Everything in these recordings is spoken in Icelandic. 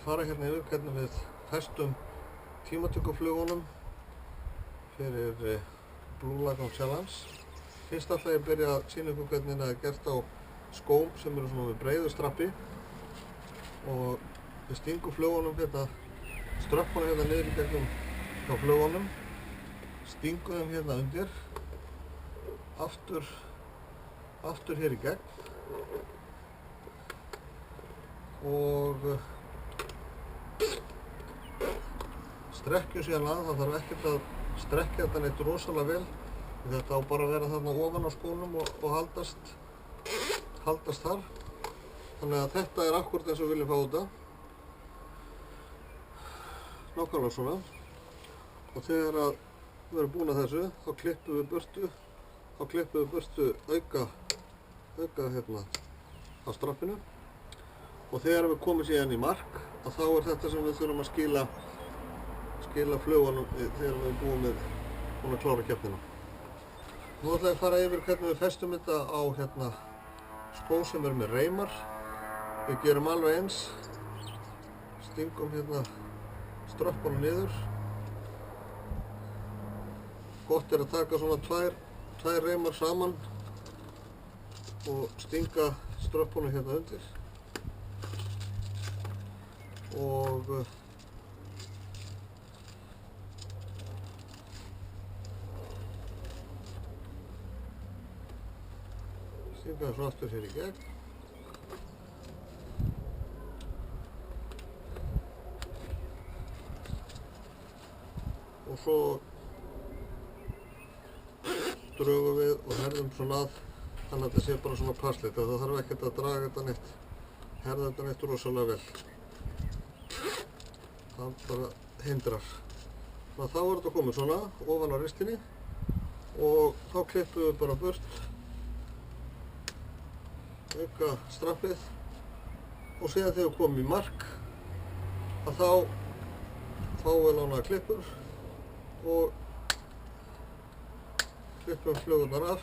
fara hérna yfir hvernig við festum tímatökuflugunum fyrir Blue Lagoon Challenge. Fyrst ætla ég að byrja að sýna ykkur hvernig það er gert á skóm sem eru svona með breiðu strappi og við stingum flugunum hérna, ströppunum hérna niður í gegnum hjá flugunum, stingum þeim hérna undir, aftur hér í gegn og strekkjum síðan að. Það þarf ekkert að strekkja þetta neitt rosalega vel. Þetta á bara að vera þarna ofan á skónum og haldast þar. Þannig að þetta er akkúrat eins og við viljum fá þetta. Nákvæmlega svona. Og þegar að við erum búin að þessu, þá klippum við burtu auka hérna á strappinu. Og þegar við komum síðan í mark, þá er þetta sem við þurfum að skila flugunum þegar við erum búin að klára keppnina. Nú ætla ég að fara yfir hvernig við festum þetta á hérna skó sem er með reimar. Við gerum alveg eins, stingum hérna ströppunum niður. Gott er að taka svona tvær reimar saman og stinga ströppunum hérna undir. Og stinga þessu aftur hér í gegn. Og svo drögum við og herðum svona að þannig að þetta sé bara svona passlegt. Það þarf ekkert að draga þetta neitt, herða þetta neitt rosalega vel. Það bara hindrar. Þannig að þá er þetta komið svona ofan á ristinni og þá klippum við bara burt auka strappið og síðan þegar við komum í mark að þá fáum við lánaða klippur og klippum flugurnar af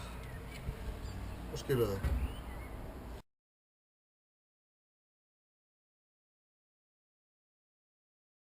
og skilum þeim.